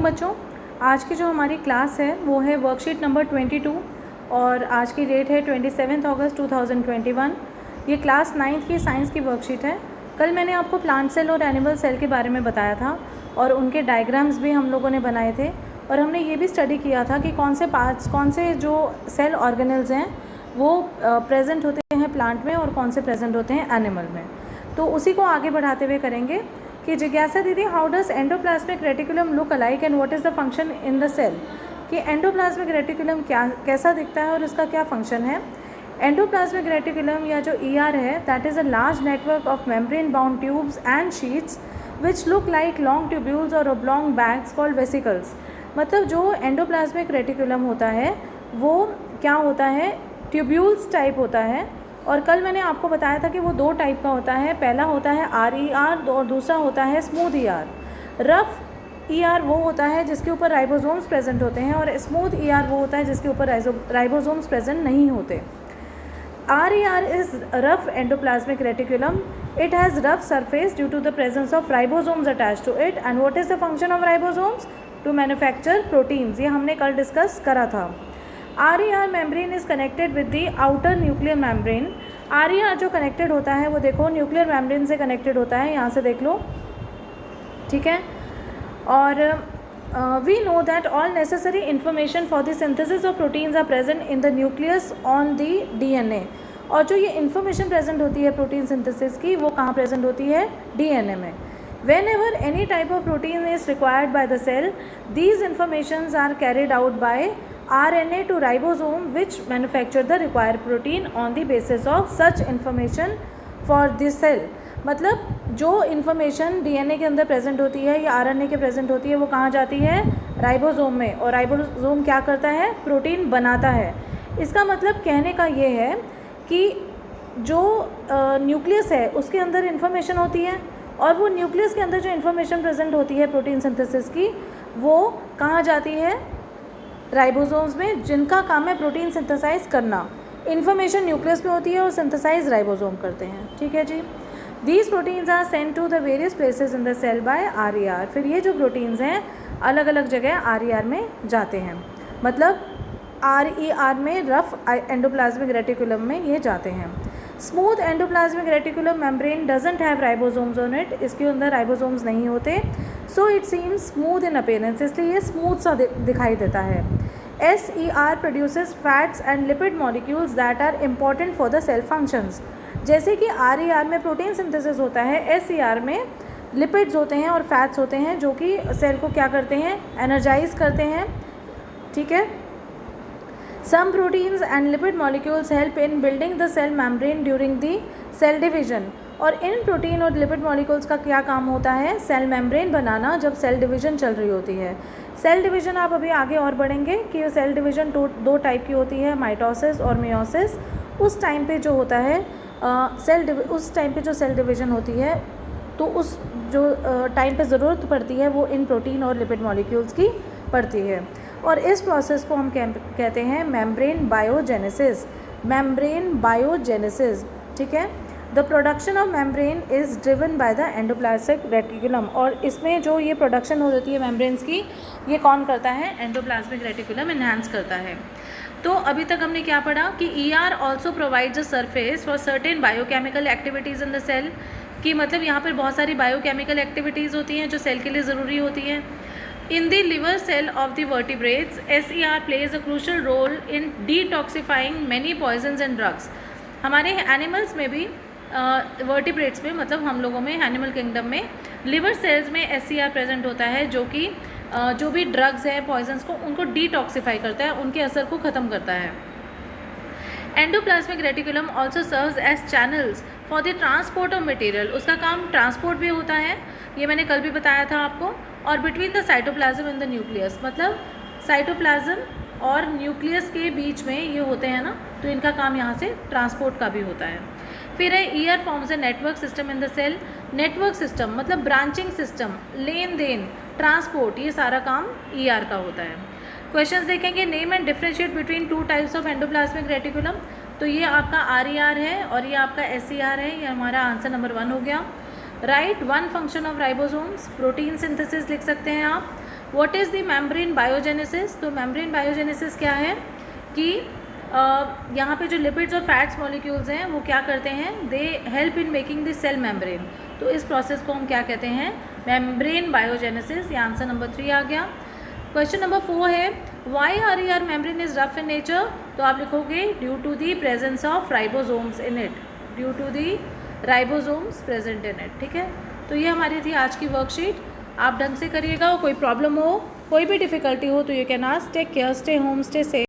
Morning बच्चों। आज की जो हमारी क्लास है वो है वर्कशीट नंबर 22 और आज की डेट है 27 अगस्त 2021। ये क्लास 9th की साइंस की वर्कशीट है। कल मैंने आपको प्लांट सेल और एनिमल सेल के बारे में बताया था और उनके डायग्राम्स भी हम लोगों ने बनाए थे और हमने ये भी स्टडी किया था कि कौन से पार्ट्स, कौन से जो सेल ऑर्गेनल्स हैं वो प्रेजेंट होते हैं प्लांट में और कौन से प्रेजेंट होते हैं एनिमल में। तो उसी को आगे बढ़ाते हुए करेंगे कि जिज्ञासा दीदी, how does endoplasmic reticulum look alike and what is the function in the cell. कि एंडोप्लाज्मिक रेटिकुलम कैसा दिखता है और इसका क्या फंक्शन है। एंडोप्लाज्मिक रेटिकुलम या जो ER है, that is a large network of membrane bound tubes and sheets which look like long tubules और ओब्लॉन्ग बैग्स कॉल्ड वेसिकल्स। मतलब जो एंडोप्लाज्मिक रेटिकुलम होता है वो क्या होता है, ट्यूब्यूल्स टाइप होता है। और कल मैंने आपको बताया था कि वो दो टाइप का होता है, पहला होता है RER और दूसरा होता है स्मूथ ER। रफ ER वो होता है जिसके ऊपर राइबोसोम्स प्रेजेंट होते हैं और स्मूथ ER वो होता है जिसके ऊपर राइबोसोम्स प्रेजेंट नहीं होते। RER is rough endoplasmic reticulum. It has rough surface due to the presence of ribosomes attached to it. And what is the function of ribosomes? To manufacture proteins. ये हमने कल डिस्कस करा था। RER membrane is connected with the outer nuclear membrane. RER जो connected होता है वो देखो न्यूक्लियर मेम्ब्रेन से कनेक्टेड होता है, यहाँ से देख लो, ठीक है। और we know that all necessary information for the synthesis of proteins are present in the nucleus on the DNA. और जो ये इन्फॉर्मेशन प्रेजेंट होती है प्रोटीन सिंथेसिस की वो कहाँ प्रेजेंट होती है, DNA में। Whenever any type of protein is required by the cell, these informations are carried out by RNA to ribosome which manufacture the required protein on the basis of such information for the cell. मतलब जो information DNA के अंदर present होती है या RNA के present होती है वो कहाँ जाती है, राइबोसोम में। और राइबोसोम क्या करता है, प्रोटीन बनाता है। इसका मतलब कहने का ये है कि जो न्यूक्लियस है उसके अंदर इन्फॉर्मेशन होती है और वो न्यूक्लियस के अंदर जो इन्फॉर्मेशन प्रेजेंट होती है प्रोटीन सिंथेसिस की वो कहाँ जाती है, राइबोसोम्स में, जिनका काम है प्रोटीन सिंथेसाइज करना। इन्फॉर्मेशन न्यूक्लियस में होती है और सिंथेसाइज राइबोसोम करते हैं, ठीक है जी। These proteins are sent to the various places in the cell by RER. फिर ये जो प्रोटीन्स हैं अलग अलग जगह RER में जाते हैं। मतलब RER में रफ एंडोप्लाज्मिक रेटिकुलम में ये जाते हैं। Smooth endoplasmic reticulum membrane doesn't have ribosomes on it. इसके अंदर राइबोसोम्स नहीं होते। So it seems smooth in appearance, इसलिए ये स्मूथ सा दिखाई देता है। SER produces fats and lipid molecules that are important for the cell functions. जैसे कि RER में प्रोटीन सिंथेसिस होता है, SER में लिपिड्स होते हैं और फैट्स होते हैं जो कि सेल को क्या करते हैं, एनर्जाइज करते हैं, ठीक है। Some proteins and lipid molecules help in building the cell membrane during the cell division. और इन प्रोटीन और लिपिड मॉलिक्यूल्स का क्या काम होता है, सेल मेम्ब्रेन बनाना जब सेल डिवीज़न चल रही होती है। सेल डिवीज़न आप अभी आगे और बढ़ेंगे कि सेल डिवीज़न दो टाइप की होती है, माइटोसिस और मियोसिस। उस टाइम पे जो होता है उस टाइम पे जो सेल डिवीज़न होती है तो उस जो टाइम पे ज़रूरत पड़ती है वो इन प्रोटीन और लिपिड मॉलिक्यूल्स की पड़ती है। और इस प्रोसेस को हम कहते हैं मेम्ब्रेन बायोजेनेसिस। मेम्ब्रेन बायोजेनेसिस, ठीक है। The production of membrane is driven by the endoplasmic reticulum. और इसमें जो ये प्रोडक्शन हो जाती है मेम्ब्रेन्स की, ये कौन करता है, एंडोप्लाज्मिक रेटिकुलम इन्हांस करता है। तो अभी तक हमने क्या पढ़ा कि ER also provides a surface for certain biochemical activities in the cell. कि मतलब यहाँ पर बहुत सारी बायोकेमिकल एक्टिविटीज़ होती हैं जो सेल के लिए ज़रूरी होती हैं। In the liver cell of the vertebrates, SER plays a crucial role in detoxifying many poisons and drugs. हमारे एनिमल्स में भी वर्टिब्रेट्स में, मतलब हम लोगों में, एनिमल किंगडम में लिवर सेल्स में SER प्रेजेंट होता है जो कि जो भी ड्रग्स हैं, पॉइजन्स को, उनको डिटॉक्सिफाई करता है, उनके असर को ख़त्म करता है। Endoplasmic reticulum also serves as channels for the transport of material. उसका काम ट्रांसपोर्ट भी होता है, ये मैंने कल भी बताया था आपको। और between the cytoplasm and the nucleus, मतलब साइटोप्लाज्म और न्यूक्लियस के बीच में ये होते हैं ना, तो इनका काम यहाँ से ट्रांसपोर्ट का भी होता है। फिर है ER forms a network system in the cell. Network system मतलब ब्रांचिंग सिस्टम, लेन देन, ट्रांसपोर्ट, ये सारा काम ER का होता है। क्वेश्चंस देखेंगे, name and differentiate between two types of endoplasmic reticulum. तो ये आपका RER है और ये आपका SER है। ये हमारा आंसर नंबर 1 हो गया। Right one function of ribosomes, protein synthesis लिख सकते हैं आप। What is the membrane biogenesis? तो मेम्ब्रेन बायोजेनेसिस क्या है कि यहाँ पे जो लिपिड्स और फैट्स मॉलिक्यूल्स हैं वो क्या करते हैं, they help in making the cell membrane. तो इस प्रोसेस को हम क्या कहते हैं, मेम्ब्रेन बायोजेनेसिस। ये आंसर नंबर 3 आ गया। क्वेश्चन नंबर 4 है, why are membrane is rough in nature? तो आप लिखोगे due to the presence of ribosomes in it, due to the ribosomes present in it. ठीक है, तो ये हमारी थी आज की वर्कशीट। आप ढंग से करिएगा, कोई प्रॉब्लम हो, कोई भी डिफ़िकल्टी हो तो you can ask. Take care, stay home, stay safe.